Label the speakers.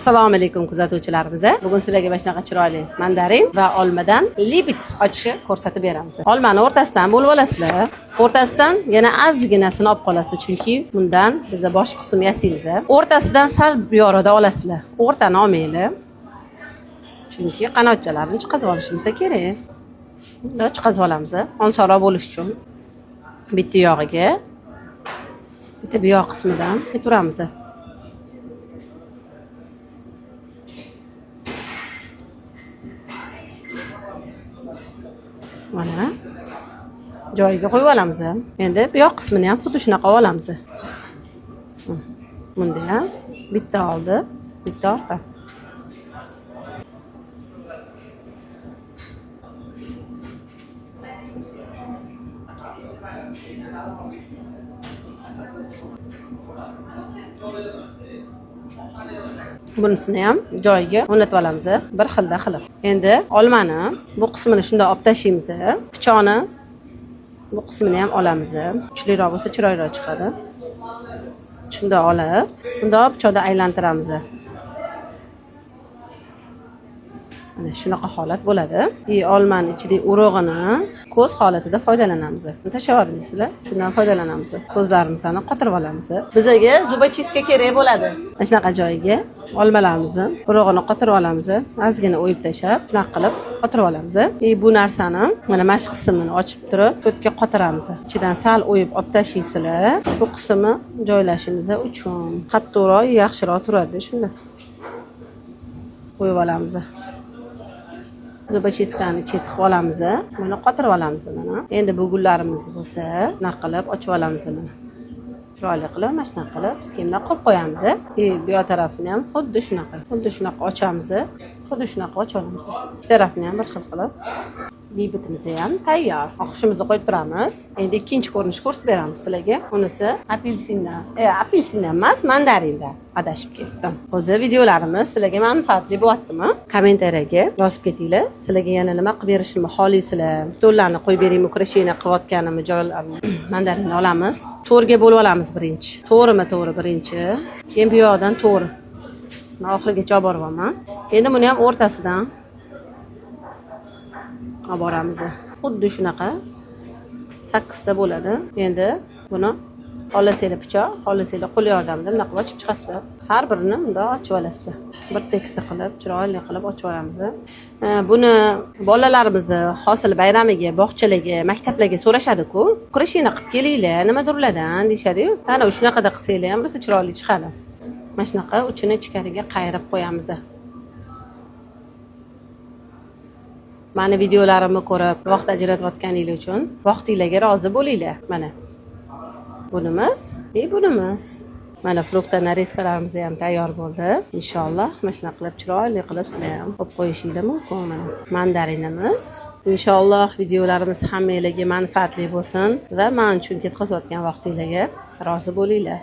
Speaker 1: Assalomu alaykum kuzatuvchilarimiz. Bugun sizlarga mana shunaqa chiroyli mandarin va olmadan libit ochishni ko'rsatib beramiz. Olmani o'rtasidan bo'lib olasizlar. O'rtasidan yana ozginasini olib qolasiz, chunki bundan biz bosh qism yasaymiz. O'rtasidan sal yorida olasizlar. O'rtani olmanglar. Chunki qanotchalarni chiqazib olishimiz kerak. Bunda chiqazib olamiz. Onsoroq bo'lish uchun bitta yog'iga bitta bu yoq qismidan turamiz. Mana joyiga qo'yib olamiz. Endi bu yoq qismini ham xuddi shunaqa olamiz. Bunda ham bitta oldi, bitta orqa. Bunisini ham joyiga o'rnatib olamiz, bir xilda qilib. Endi olmani bu qismini shunday olib tashlaymiz. Pichoqni bu qismini ham olamiz. Kuchliroq bo'lsa chiroyliroq chiqadi. Shunday olib, bunda pichoqda aylantiramiz. Mana shunaqa holat bo'ladi. Olmani ichidagi urug'ini ko'z holatida foydalanamiz. Tashlab olmaysizlar, shundan foydalanamiz. Ko'zlarimizni qotirib olamiz. Bizga zubachistка kerak bo'ladi. Mana shunaqa joyiga olmalarimizni urug'ini qotirib olamiz. Ozgina o'yib tashlab, shunaqa qilib qotirib olamiz. Bu narsani mana mash qismini ochib turib, ko'kka qotiramiz. Ichidan sal o'yib olib tashlaysizlar. Shu qismi joylashimiz uchun qattiqroq, yaxshiroq turadi shunda. Qo'yib olamiz. Zubachistkani chetib olamiz. Buni qotirib olamiz mana. Endi bu gullarimiz bo'lsa, naq qilib ochib olamiz mana. Chiroyli qilib, mana shunaqa qilib kiyimdan qo'yib qo'yamiz. Bu yoq tarafini ham xuddi shunaqa. Xuddi shunaqa ochamiz. Xuddi shunaqa ochib olamiz. Ikki tarafini ham bir xil qilib. Libitimiz ham tayyor. Oqishimizni qo'yib turamiz. Endi ikkinchi ko'rinish ko'rsatib beramiz sizlarga. Unisi apelsindan. Apelsindan emas, mandarindan adashib ketdim. Hozir videolarimiz sizlarga manfaatli bo'lyaptimi? Kommentariyaga yozib ketinglar. Sizlarga yana nima qilib berishimni xohlaysizlar? To'rlarni qo'yib beringmi, ukrasheniya qilayotganimni joylarni mandarinni olamiz. To'rga bo'lib olamiz birinchi. To'ri birinchi. Keyin bu yoqdan to'ri. Men oxirigacha olib boryapman. Endi buni ham o'rtasidan olib boramiz. Xuddi shunaqa 8 ta bo'ladi. Endi buni xohlasanglar pichoq, xohlasanglar qo'l yordamida bunday qilib ochib chiqasizlar. Har birini bunday ochib olasizlar. Bir tekisa qilib, chiroyli qilib ochib olamiz. Buni bolalarimizni hosil bayramiga, bog'chalarga, maktablarga so'rashadi-ku. Ukrasheniya qilib kelinglar, nimadirlardan deyshadi-yu. Ana shunaqada qilsanglar ham rosa chiroyli chiqadi. Mana shunaqa uchini ichkariga qayirib qo'yamiz. Mani videolarimni ko'rib, vaqt ajratayotganingiz uchun vaqtingizga rozi bo'linglar. Mana bunimiz. Mana frukta nareskalarimiz ham tayyor bo'ldi. Inshaalloh mana shunaqa qilib chiroyli qilib sizlar ham qo'yib qo'yishingiz mumkin. Mana mandarinimiz. Inshaalloh videolarimiz hammangizga manfaatli bo'lsin va men uchun ketkazayotgan vaqtingizga rozi bo'linglar.